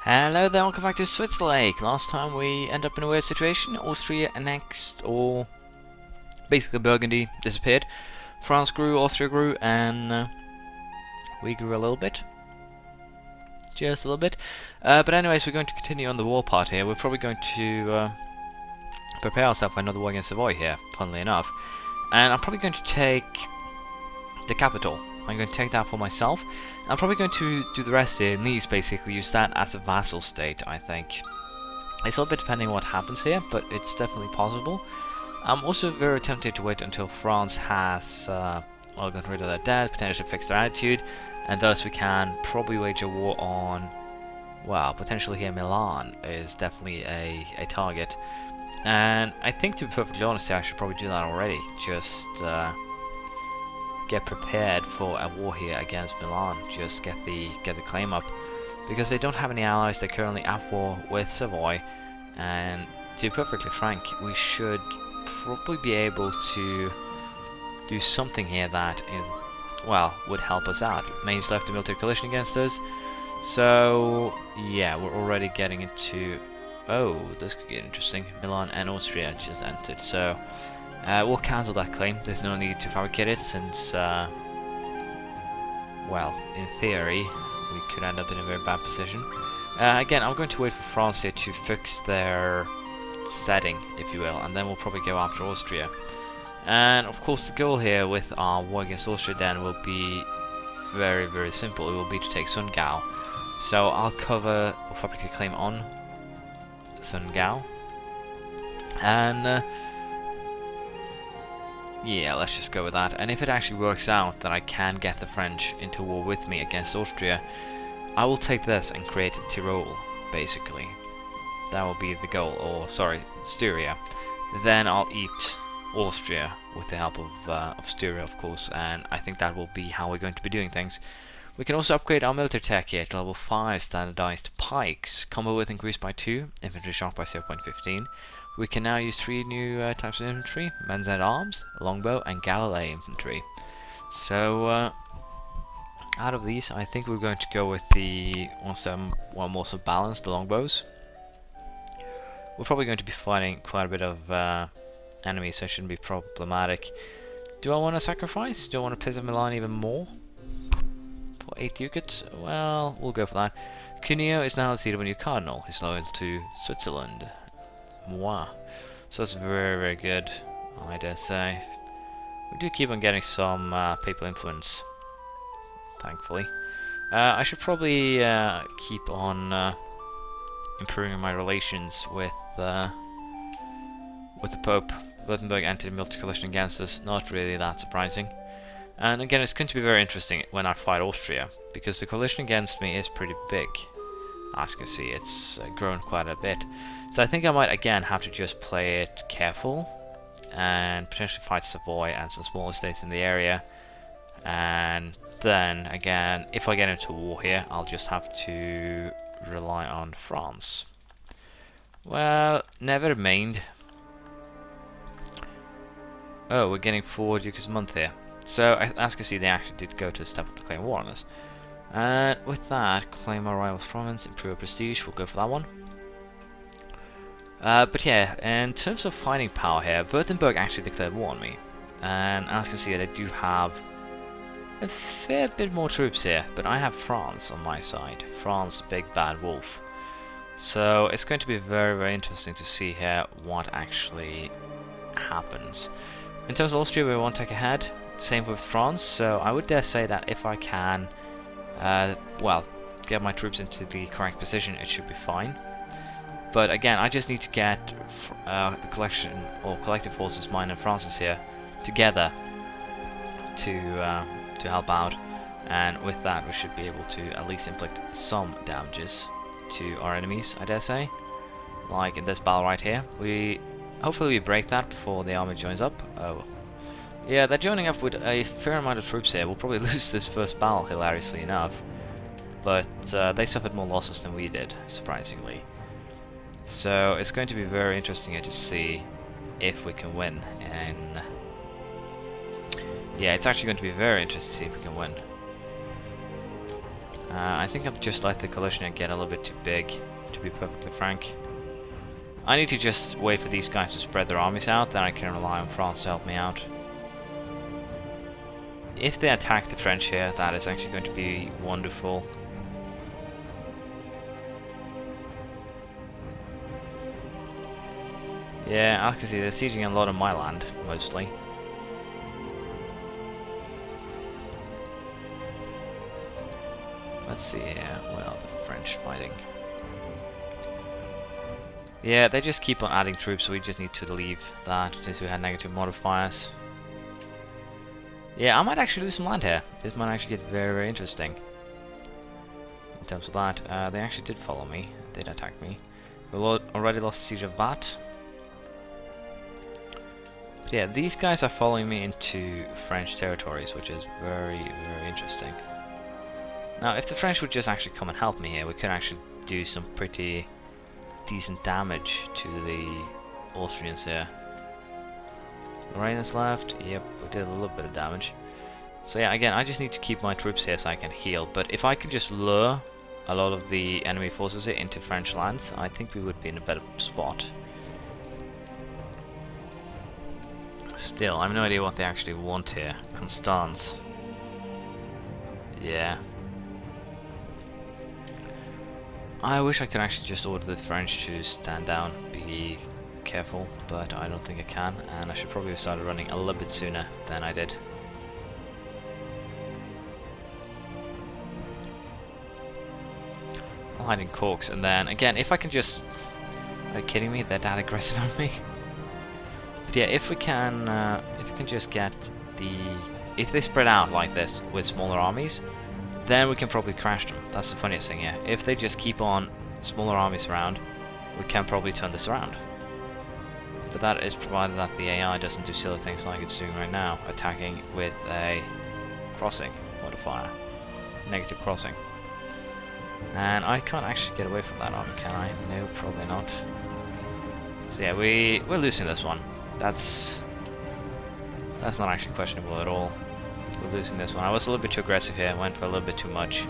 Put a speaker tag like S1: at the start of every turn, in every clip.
S1: Hello there, welcome back to Switzerlake. Last time we ended up in a weird situation. Austria annexed, or basically Burgundy disappeared. France grew, Austria grew, and we grew a little bit. Just a little bit. But anyways, we're going to continue on the war part here. We're probably going to prepare ourselves for another war against Savoy here, funnily enough. And I'm probably going to take the capital. I'm going to take that for myself. I'm probably going to do the rest here in Nice, basically use that as a vassal state, I think. It's a little bit depending on what happens here, but it's definitely possible. I'm also very tempted to wait until France has gotten rid of their debt, potentially fixed their attitude, and thus we can probably wage a war on, well, potentially here Milan is definitely a target. And I think, to be perfectly honest, I should probably do that already. Just get prepared for a war here against Milan. Just get the claim up, because they don't have any allies. They're currently at war with Savoy, and to be perfectly frank, we should probably be able to do something here that, well, would help us out. Maine's left a military coalition against us, so yeah, we're already getting into. Oh, this could get interesting. Milan and Austria just entered, so we'll cancel that claim. There's no need to fabricate it, since, well, in theory, we could end up in a very bad position. Again, I'm going to wait for France here to fix their setting, if you will, and then we'll probably go after Austria. And of course, the goal here with our war against Austria then will be very, very simple. It will be to take Sundgau. So I'll cover or fabricate a claim on Sundgau, and yeah, let's just go with that. And if it actually works out that I can get the French into war with me against Austria, I will take this and create Tyrol, basically. That will be the goal, or sorry, Styria. Then I'll eat Austria with the help of Styria, of course, and I think that will be how we're going to be doing things. We can also upgrade our military tech here to level 5 standardized pikes, combo width increased by 2, infantry shock by 0.15. We can now use 3 new types of infantry: men's at arms, longbow, and Galilee infantry. So out of these, I think we're going to go with the one more so balanced, the longbows. We're probably going to be fighting quite a bit of enemies, so it shouldn't be problematic. Do I want to sacrifice? Do I want to piss off Milan even more? For 8 ducats? Well, we'll go for that. Cuneo is now the seat of a new cardinal. He's loyal to Switzerland. Moi. So that's very, very good, I dare say. We do keep on getting some papal influence, thankfully. I should probably keep on improving my relations with the Pope. Württemberg entered a military coalition against us. Not really that surprising. And again, it's going to be very interesting when I fight Austria, because the coalition against me is pretty big. As you can see, it's grown quite a bit. So I think I might again have to just play it careful and potentially fight Savoy and some smaller states in the area. And then again, if I get into war here, I'll just have to rely on France. Well, never mind. Oh, we're getting 4 ducats a month here. So, as you can see, they actually did go to a step up to claim war on us. And with that, claim our rival's province, improve our prestige, we'll go for that one. But yeah, in terms of fighting power here, Württemberg actually declared war on me. And as you can see, they do have a fair bit more troops here, but I have France on my side. France, big bad wolf. So it's going to be very, very interesting to see here what actually happens. In terms of Austria, we want to take ahead. Same with France, so I would dare say that if I can, well, get my troops into the correct position, it should be fine. But again, I just need to get the collection or collective forces, mine and France's here, together to help out, and with that we should be able to at least inflict some damages to our enemies, I dare say. Like in this battle right here, hopefully we break that before the army joins up. Oh. Yeah, they're joining up with a fair amount of troops here. We'll probably lose this first battle, hilariously enough. But they suffered more losses than we did, surprisingly. So it's going to be very interesting here to see if we can win. And yeah, it's actually going to be very interesting to see if we can win. I think I've just let the collision get a little bit too big, to be perfectly frank. I need to just wait for these guys to spread their armies out, then I can rely on France to help me out. If they attack the French here, that is actually going to be wonderful. Yeah, as you can see, they're sieging a lot of my land, mostly. Let's see here, well, the French fighting. Yeah, they just keep on adding troops, so we just need to leave that since we had negative modifiers. Yeah, I might actually lose some land here. This might actually get very, very interesting. In terms of that, they actually did follow me, did attack me. We already lost siege of that. But yeah, these guys are following me into French territories, which is very, very interesting. Now, if the French would just actually come and help me here, we could actually do some pretty decent damage to the Austrians here. Lorraine left. Yep, we did a little bit of damage. So yeah, again, I just need to keep my troops here so I can heal. But if I could just lure a lot of the enemy forces here into French lands, I think we would be in a better spot. Still, I have no idea what they actually want here. Constance. Yeah. I wish I could actually just order the French to stand down, be careful, but I don't think I can, and I should probably have started running a little bit sooner than I did. I'll hide in Corks, and then again, if I can just... Are you kidding me? They're that aggressive on me? But yeah, if we can just get the... If they spread out like this with smaller armies, then we can probably crash them. That's the funniest thing here. If they just keep on smaller armies around, we can probably turn this around. But that is provided that the AI doesn't do silly things like it's doing right now, attacking with a crossing modifier. Negative crossing. And I can't actually get away from that army, can I? No, probably not. So yeah, we're losing this one. That's not actually questionable at all. We're losing this one. I was a little bit too aggressive here, went for a little bit too much.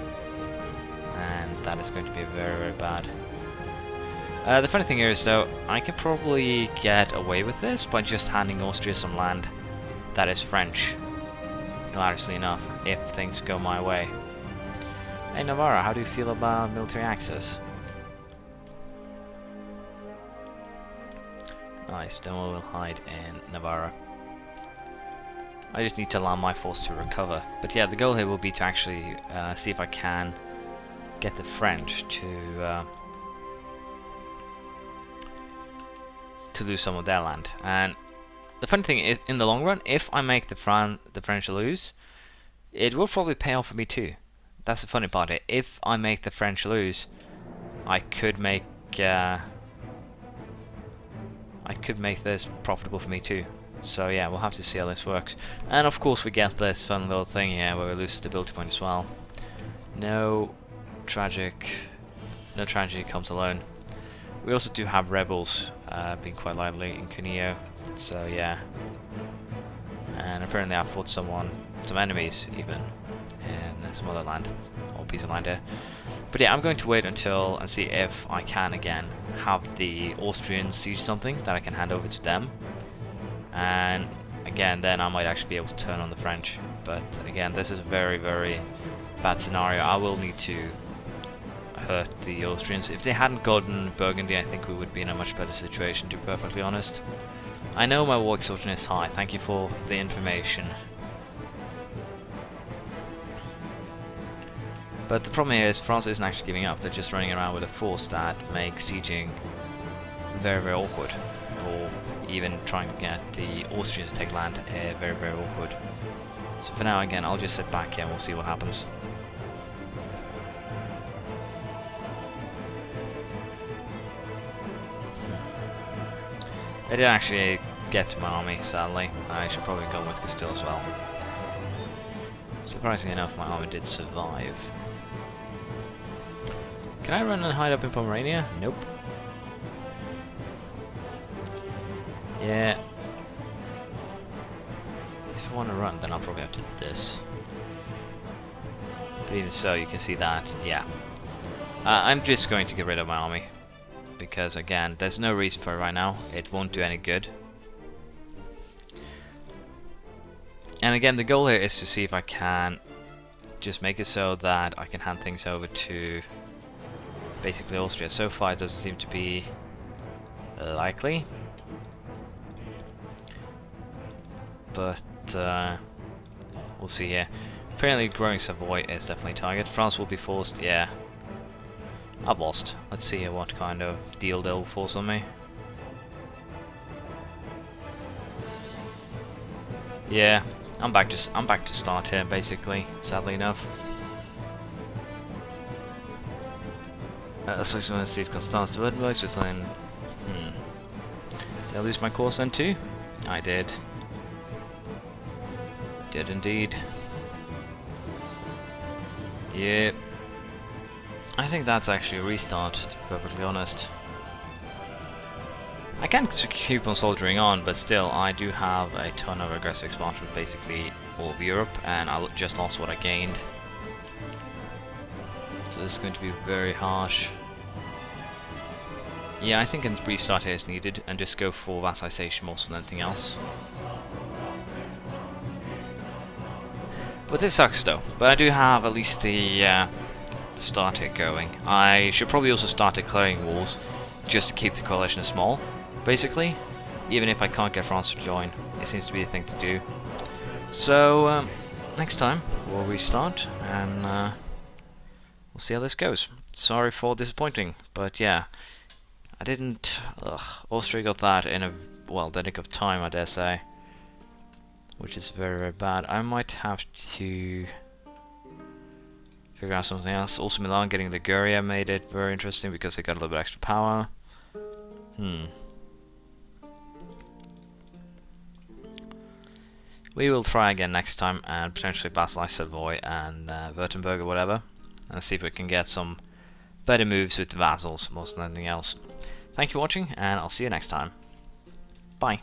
S1: And that is going to be very, very bad. The funny thing here is though, I could probably get away with this by just handing Austria some land that is French. Hilariously enough, if things go my way. Hey Navarra, how do you feel about military access? Nice, then we will hide in Navarra. I just need to allow my force to recover. But yeah, the goal here will be to actually see if I can get the French to lose some of their land. And the funny thing is, in the long run, if I make the French lose, it will probably pay off for me too. That's the funny part here. If I make the French lose, I could make this profitable for me too. So yeah, we'll have to see how this works. And of course we get this fun little thing here where we lose stability point as well. No tragedy comes alone. We also do have rebels being quite lively in Cuneo, so yeah. And apparently I fought some enemies even in some other land, or piece of land here. But yeah, I'm going to wait until and see if I can again have the Austrians siege something that I can hand over to them. And again, then I might actually be able to turn on the French. But again, this is a very, very bad scenario. I will need to hurt the Austrians. If they hadn't gotten Burgundy, I think we would be in a much better situation, to be perfectly honest. I know my war exhaustion is high. Thank you for the information. But the problem here is France isn't actually giving up. They're just running around with a force that makes sieging very, very awkward. Or even trying to get the Austrians to take land very, very awkward. So for now, again, I'll just sit back here and we'll see what happens. They did actually get to my army, sadly. I should probably go with Castile as well. Surprisingly enough, my army did survive. Can I run and hide up in Pomerania? Nope. Yeah. If I want to run, then I'll probably have to do this. But even so, you can see that, yeah. I'm just going to get rid of my army. Because, again, there's no reason for it right now. It won't do any good. And again, the goal here is to see if I can just make it so that I can hand things over to basically Austria. So far, it doesn't seem to be likely. But we'll see here. Apparently, growing Savoy is definitely a target. France will be forced. Yeah, I've lost. Let's see what kind of deal they'll force on me. Yeah, I'm back to start here, basically. Sadly enough. Switzerland sees Constance to Edinburgh. Switzerland. Did I lose my course then too? I did. Did indeed. Yep. I think that's actually a restart, to be perfectly honest. I can keep on soldiering on, but still, I do have a ton of aggressive expansion with basically all of Europe, and I just lost what I gained. So this is going to be very harsh. Yeah, I think a restart here is needed, and just go for vassalization more than anything else. But this sucks though, but I do have at least the start here going. I should probably also start declaring wars, just to keep the coalition small. Basically, even if I can't get France to join, it seems to be the thing to do. So, next time we'll restart and we'll see how this goes. Sorry for disappointing, but yeah, I didn't. Austria got that in a the nick of time, I dare say, which is very, very bad. I might have to figure out something else. Also, Milan getting the Guria made it very interesting because they got a little bit extra power. We will try again next time and potentially vassalize Savoy and Württemberg or whatever, and see if we can get some better moves with the vassals more than anything else. Thank you for watching, and I'll see you next time. Bye.